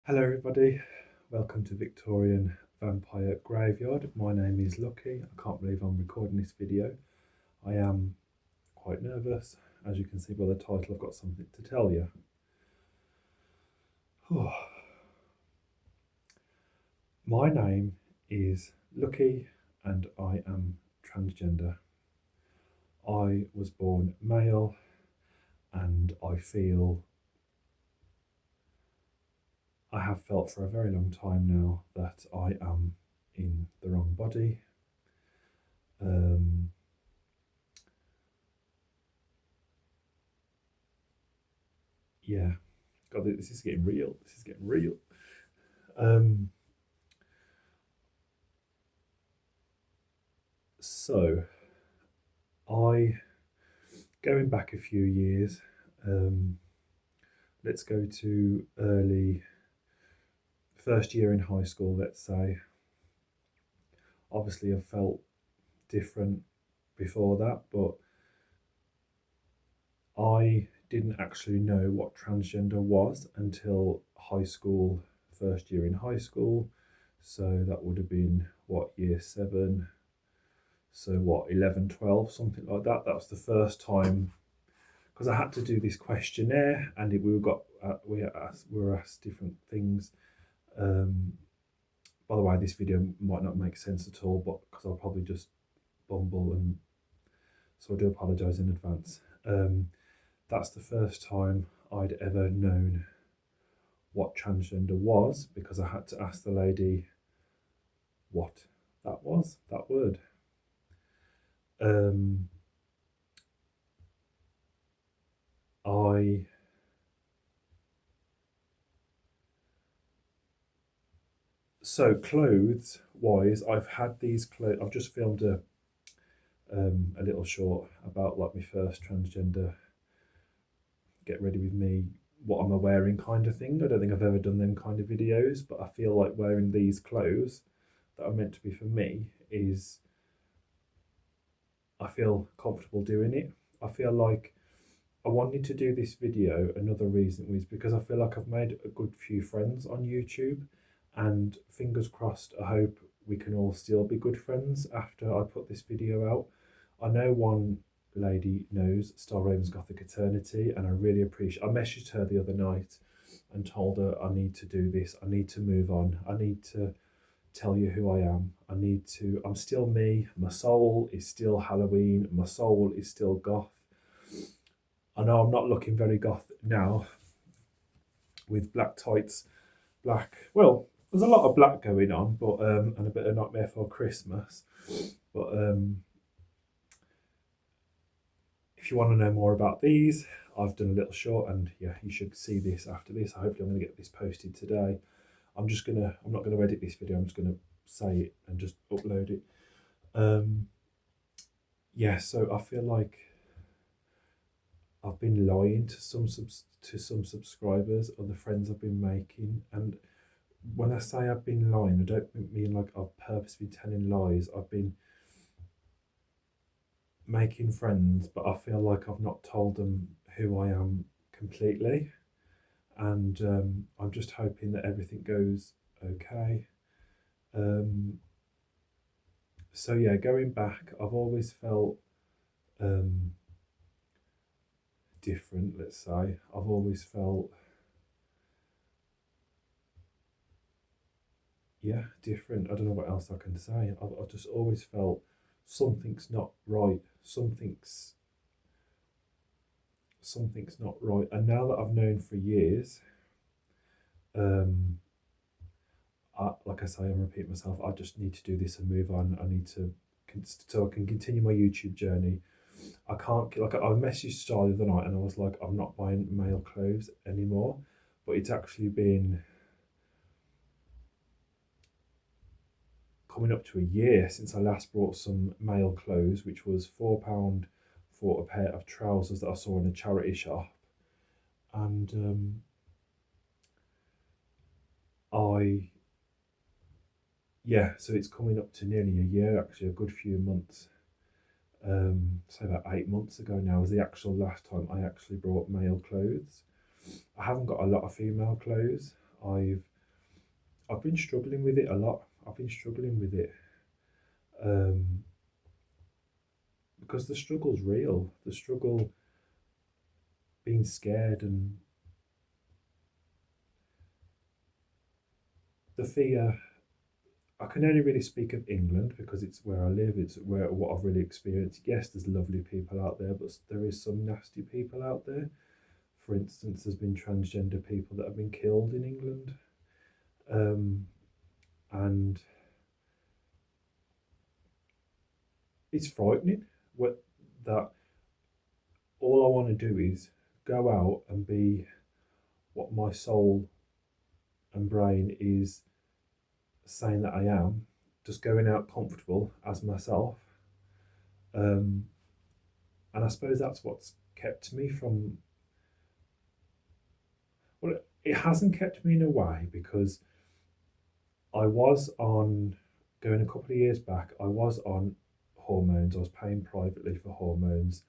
Hello everybody, welcome to Victorian Vampire Graveyard. My name is Lucky. I can't believe I'm recording this video. I am quite nervous. As you can see by the title, I've got something to tell you. My name is Lucky and I am transgender. I was born male and I have felt for a very long time now that I am in the wrong body. Yeah, God, this is getting real. This is getting real. So, going back a few years, let's go to early first year in high school, let's say. Obviously, I felt different before that, but I didn't actually know what transgender was until high school, first year in high school. So that would have been what, year 7? So what, 11, 12, something like that. That was the first time, because I had to do this questionnaire, and we were asked different things. By the way, this video might not make sense at all, but because I'll probably just bumble, and so I do apologise in advance. That's the first time I'd ever known what transgender was, because I had to ask the lady what that was, that word. So clothes wise, I've had these clothes. I've just filmed a little short about like my first transgender get ready with me, what am I wearing kind of thing. I don't think I've ever done them kind of videos, but I feel like wearing these clothes that are meant to be for me is, I feel comfortable doing it. I feel like I wanted to do this video. Another reason was because I feel like I've made a good few friends on YouTube, and fingers crossed, I hope we can all still be good friends after I put this video out. I know one lady knows Star Ravens Gothic Eternity, and I really appreciate. I messaged her the other night and told her I need to do this. I need to move on. I need to tell you who I am. I'm still me. My soul is still Halloween. My soul is still goth. I know I'm not looking very goth now with black tights, well, there's a lot of black going on, but and a bit of Nightmare Before Christmas. But if you want to know more about these, I've done a little short, and yeah, you should see this after this. Hopefully I'm going to get this posted today. I'm not going to edit this video. I'm just going to say it and just upload it. Yeah, so I feel like I've been lying to some subscribers or the friends I've been making. And when I say I've been lying, I don't mean like I've purposely telling lies. I've been making friends, but I feel like I've not told them who I am completely. And I'm just hoping that everything goes okay. So yeah, going back, I've always felt different, let's say. I've always felt, yeah, different. I don't know what else I can say. I've just always felt something's not right. Something's not right. And now that I've known for years, like I say, I'm repeating myself. I just need to do this and move on. I need to, so I can continue my YouTube journey. I can't, like, I messaged Star the other night and I was like, I'm not buying male clothes anymore. But it's actually been coming up to a year since I last bought some male clothes, which was £4 for a pair of trousers that I saw in a charity shop. And so it's coming up to nearly a year, actually, a good few months. Say about 8 months ago now was the actual last time I actually bought male clothes. I haven't got a lot of female clothes. I've I've been struggling with it a lot. I've been struggling with it um, because the struggle's real. The struggle, being scared, and the fear. I can only really speak of England because it's where I live. It's where what I've really experienced. Yes, there's lovely people out there, but there is some nasty people out there. For instance, there's been transgender people that have been killed in England, um, and it's frightening. What that all I want to do is go out and be what my soul and brain is saying that I am, just going out comfortable as myself. Um, and I suppose that's what's kept me from. Well, it hasn't kept me in a way because I was on, going a couple of years back, I was on hormones. I was paying privately for hormones,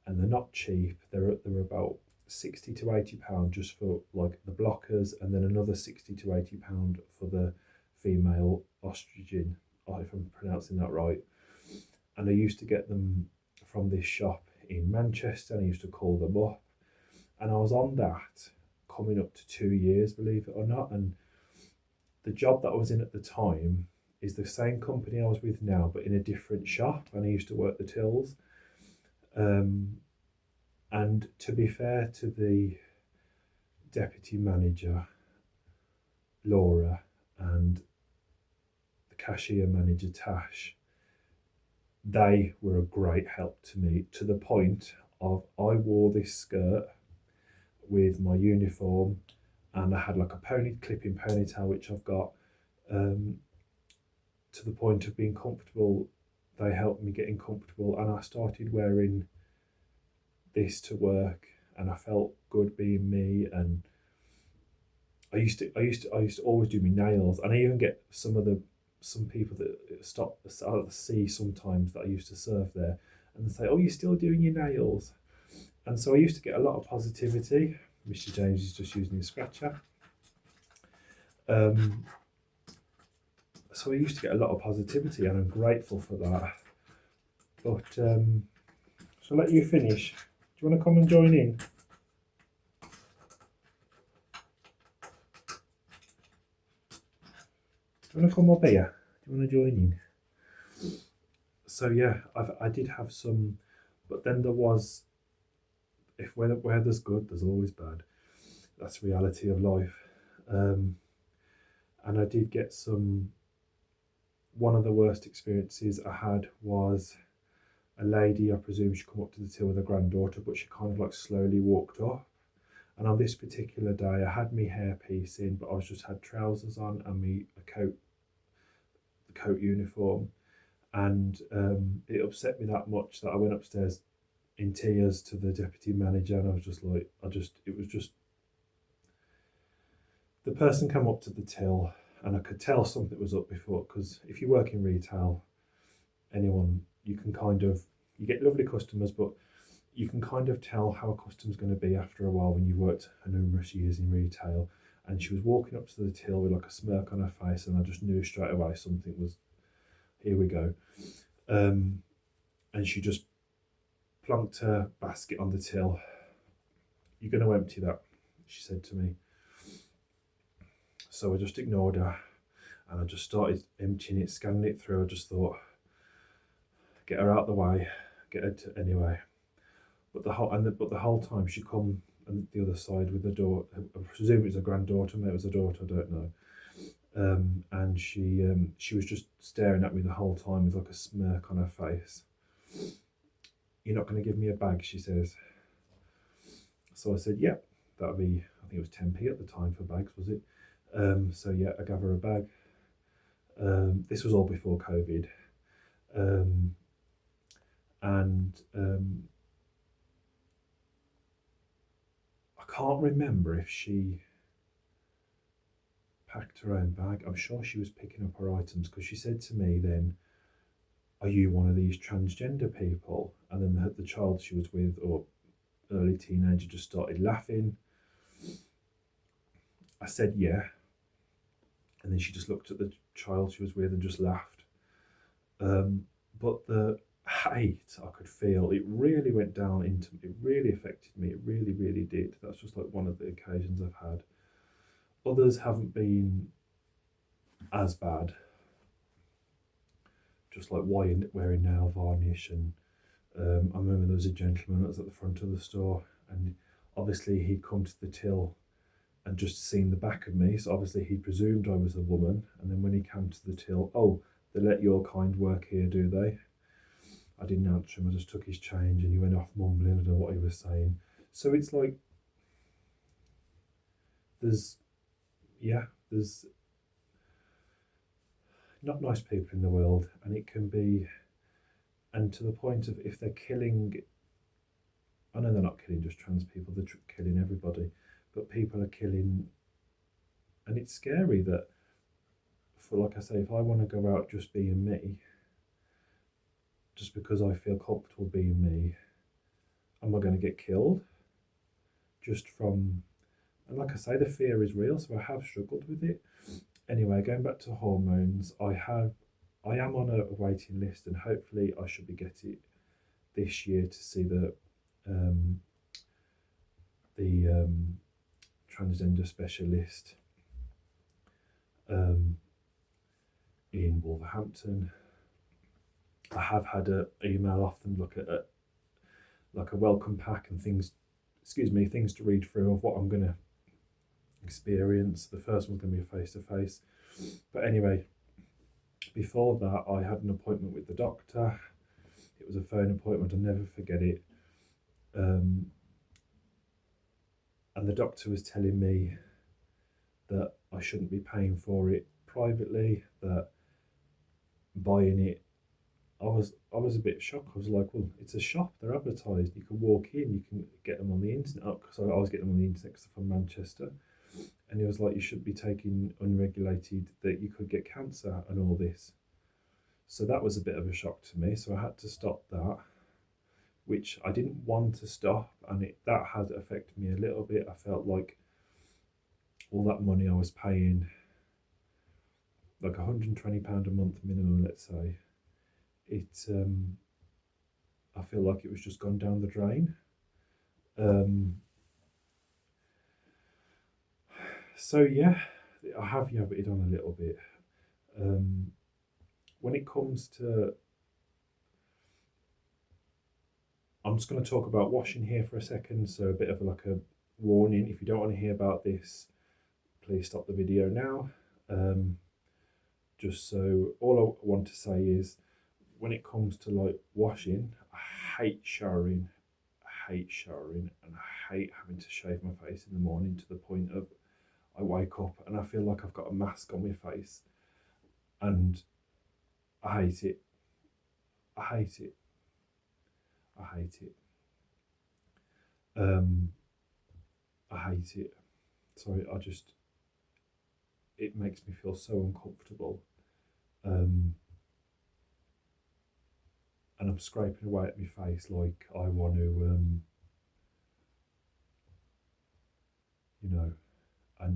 and they're not cheap. They're about £60 to £80 just for like the blockers, and then another £60 to £80 for the female estrogen, if I'm pronouncing that right. And I used to get them from this shop in Manchester, and I used to call them up, and I was on that coming up to 2 years, believe it or not. And the job that I was in at the time is the same company I was with now, but in a different shop, and I used to work the tills. Um, and to be fair to the deputy manager, Laura, and the cashier manager, Tash, they were a great help to me, to the point of I wore this skirt with my uniform, and I had like a clipping ponytail, which I've got, um, to the point of being comfortable. They helped me getting comfortable, and I started wearing this to work, and I felt good being me. And I used to always do my nails, and I even get some people that stop out at the sea sometimes that I used to serve there, and they say, "Oh, you're still doing your nails." And so I used to get a lot of positivity. Mr. James is just using a scratcher. Um, so I used to get a lot of positivity, and I'm grateful for that. But so I'll let you finish. Do you want to come and join in? Do you want to come up here? Do you want to join in? So yeah, I did have some, but then there was, if where there's good, there's always bad. That's the reality of life. Um, and I did get some. One of the worst experiences I had was a lady. I presume she come up to the till with her granddaughter, but she kind of like slowly walked off. And on this particular day, I had my hairpiece in, but I was just had trousers on and me a coat, the coat uniform, and it upset me that much that I went upstairs in tears to the deputy manager, and I was just like, it was just, the person came up to the till, and I could tell something was up before, because if you work in retail, anyone, you can kind of, you get lovely customers, but you can kind of tell how a customer's going to be after a while when you've worked a numerous years in retail. And she was walking up to the till with like a smirk on her face, and I just knew straight away something was, here we go. And she just plunked her basket on the till. "You're going to empty that," she said to me. So I just ignored her, and I just started emptying it, scanning it through. I just thought, get her out the way, get her to, anyway. But the whole time she come on the other side with the door. I presume it was a granddaughter, maybe it was a daughter, I don't know. And she was just staring at me the whole time with like a smirk on her face. "You're not going to give me a bag?" she says. So I said, "Yeah, that'll be." I think it was 10p at the time for bags, was it? So yeah, I gave her a bag. This was all before COVID, and I can't remember if she packed her own bag. I'm sure she was picking up her items, because she said to me then, "Are you one of these transgender people?" And then the child she was with, or early teenager, just started laughing. I said, "Yeah." And then she just looked at the child she was with and just laughed. But the hate I could feel, it really went down into it, really affected me. It really, really did. That's just like one of the occasions I've had. Others haven't been as bad. Just like why you're wearing nail varnish. And I remember there was a gentleman that was at the front of the store, and obviously he'd come to the till and just seen the back of me, so obviously he presumed I was a woman. And then when he came to the till, oh, they let your kind work here, do they? I didn't answer him, I just took his change, and he went off mumbling, I don't know what he was saying. So it's like, there's not nice people in the world, and it can be, and to the point of if they're killing, I know they're not killing just trans people, they're killing everybody, but people are killing, and it's scary that, for like I say, if I want to go out just being me, just because I feel comfortable being me, am I going to get killed? Just from, and like I say, the fear is real, so I have struggled with it. Anyway, going back to hormones, I am on a waiting list, and hopefully I should be getting it this year to see um, the transgender specialist in Wolverhampton. I have had an email off them, look at like a welcome pack and things, things to read through of what I'm going to experience. The first one's going to be a face-to-face. But anyway, before that, I had an appointment with the doctor. It was a phone appointment, I'll never forget it. And the doctor was telling me that I shouldn't be paying for it privately, that buying it, I was a bit shocked. I was like, well, it's a shop, they're advertised, you can walk in, you can get them on the internet. Because I was getting them on the internet because I'm from Manchester. And he was like, you shouldn't be taking unregulated, that you could get cancer and all this. So that was a bit of a shock to me. So I had to stop that, which I didn't want to stop, and that had affected me a little bit. I felt like all that money I was paying, like £120 a month minimum, let's say, I feel like it was just gone down the drain. So yeah, I have yabbited on a little bit. When it comes to, I'm just going to talk about washing here for a second, so a bit of like a warning. If you don't want to hear about this, please stop the video now. Just so, all I want to say is, when it comes to like washing, I hate showering, and I hate having to shave my face in the morning, to the point of I wake up and I feel like I've got a mask on my face, and I hate it. I hate it. I hate it. I hate it. Sorry, it makes me feel so uncomfortable. And I'm scraping away at my face like I want to, and I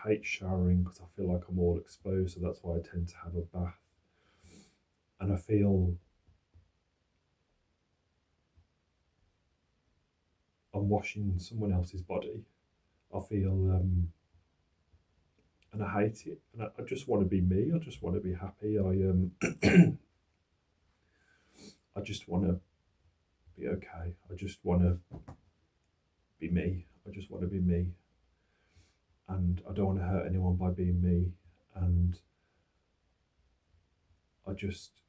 hate showering because I feel like I'm all exposed, so that's why I tend to have a bath. And I feel I'm washing someone else's body. I feel, and I hate it. And I just want to be me. I just want to be happy. I just want to be okay. I just want to be me. I just want to be me. And I don't want to hurt anyone by being me. And I just,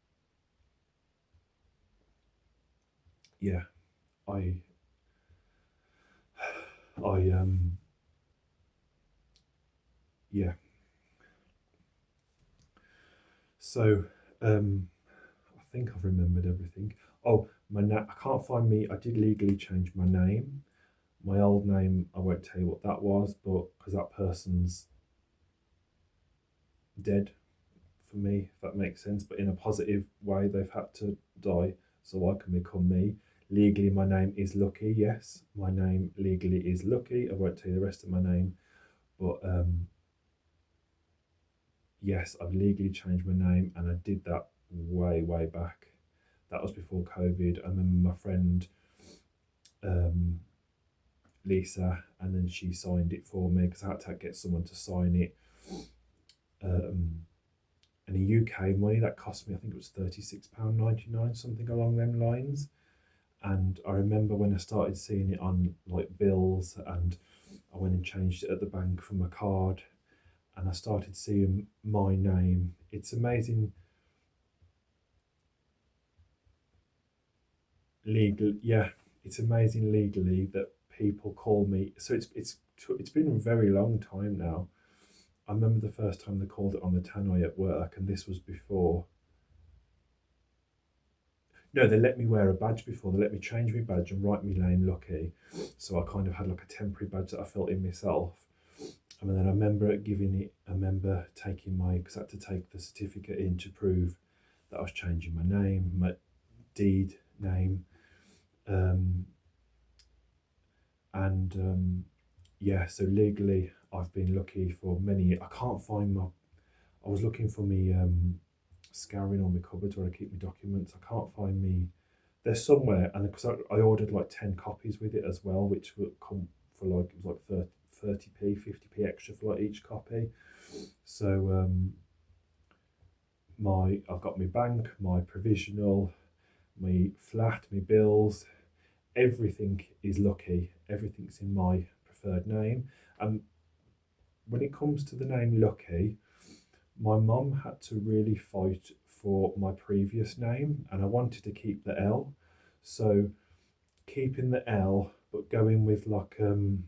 yeah, yeah. So, I think I've remembered everything. Oh, I can't find me. I did legally change my name. My old name, I won't tell you what that was, but because that person's dead for me, if that makes sense. But in a positive way, they've had to die so I can become me. Legally, my name is Lucky. Yes, my name legally is Lucky. I won't tell you the rest of my name, but yes, I've legally changed my name, and I did that way back. That was before COVID. I remember my friend um, Lisa, and then she signed it for me because I had to get someone to sign it. Um, and in UK money, that cost me, I think it was £36.99, something along them lines. And I remember when I started seeing it on like bills, and I went and changed it at the bank for my card, and I started seeing my name. It's amazing legal, yeah, it's amazing legally that people call me. So it's been a very long time now. I remember the first time they called it on the tannoy at work, and this was before. No, they let me wear a badge before. They let me change my badge and write my name Lucky. So I kind of had like a temporary badge that I felt in myself. And then I remember I remember taking because I had to take the certificate in to prove that I was changing my name, my deed name. Um, and yeah, so legally I've been lucky for many. I can't find my. I was looking for me scouring all my cupboards where I keep my documents. I can't find me. They're somewhere, and because I ordered like 10 copies with it as well, which would come for like it was like 30p, 50p extra for like each copy. So I've got my bank, my provisional, my flat, my bills, everything is Lucky. Everything's in my preferred name. And when it comes to the name Lucky, my mum had to really fight for my previous name, and I wanted to keep the L. So keeping the L, but going with like I've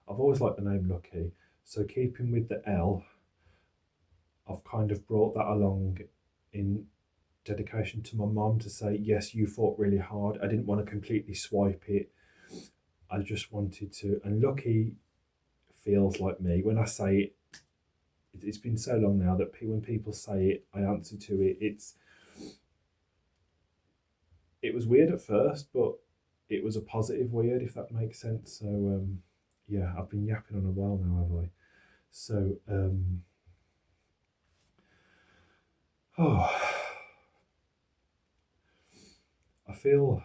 always liked the name Lucky. So keeping with the L, I've kind of brought that along in dedication to my mum to say, yes, you fought really hard. I didn't want to completely swipe it. I just wanted to, and Lucky feels like me. When I say it, it's been so long now that when people say it, I answer to it. It was weird at first, but it was a positive weird, if that makes sense. So yeah, I've been yapping on a while now, have I? So oh, I feel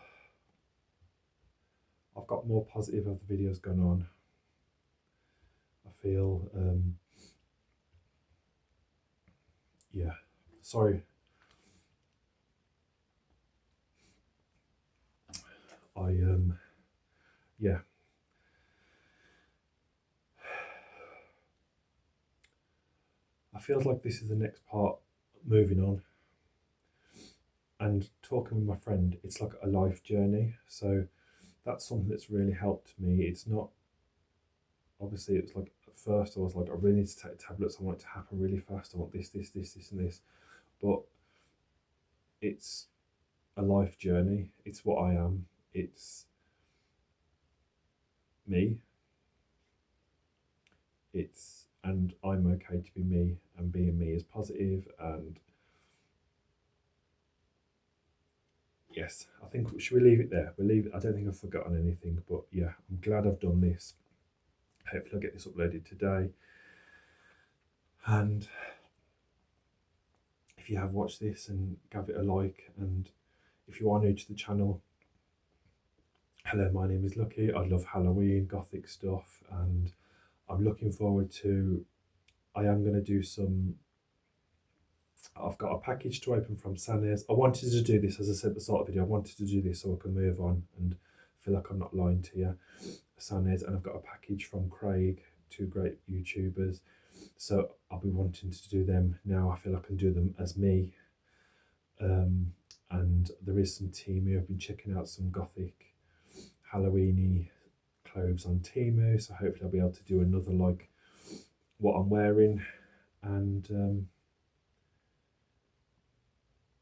I've got more positive as the video's gone on. I feel yeah. Sorry, I yeah. I feel like this is the next part, moving on and talking with my friend. It's like a life journey. So that's something that's really helped me. It's not, obviously, it's like at first I was like, I really need to take tablets. I want it to happen really fast. I want this, and this. But it's a life journey. It's what I am. It's me. And I'm okay to be me, and being me is positive. And yes, I think, should we leave it there? We'll leave it. I don't think I've forgotten anything, but yeah, I'm glad I've done this. Hopefully I'll get this uploaded today. And if you have watched this, and give it a like, and if you are new to the channel, hello, my name is Lucky. I love Halloween, gothic stuff, and I'm looking forward to, I am going to do some, I've got a package to open from Sanez. I wanted to do this, as I said at the start of the video, I wanted to do this so I can move on and feel like I'm not lying to you. Sanez, and I've got a package from Craig, two great YouTubers. So I'll be wanting to do them now. I feel I can do them as me. And there is some Temu. I've been checking out some gothic Halloweeny clothes on Temu. So hopefully I'll be able to do another like what I'm wearing. And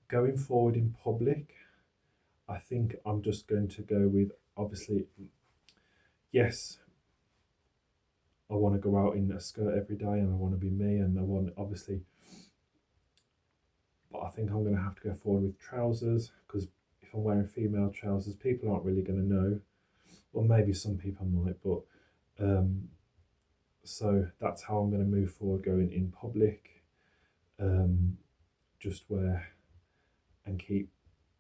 going forward in public, I think I'm just going to go with, obviously, yes, I want to go out in a skirt every day, and I want to be me, and I want, obviously, but I think I'm going to have to go forward with trousers, because if I'm wearing female trousers, people aren't really going to know. Well, maybe some people might, but So that's how I'm going to move forward, going in public. Just wear and keep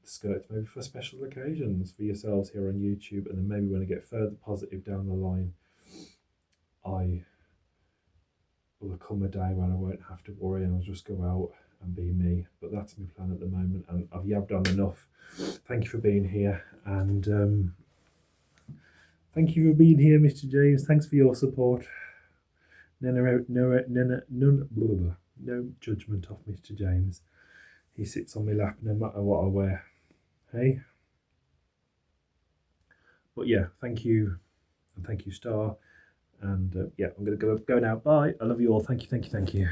the skirts maybe for special occasions for yourselves here on YouTube, and then maybe when I get further positive down the line, I will come a day when I won't have to worry and I'll just go out and be me. But that's my plan at the moment, and I've yabbed on enough. Thank you for being here, and thank you for being here, Mr. James. Thanks for your support. No judgment off Mr. James. He sits on my lap no matter what I wear. Hey? But yeah, thank you. And thank you, Star. And yeah, I'm going to go now. Bye. I love you all. Thank you, thank you, thank you.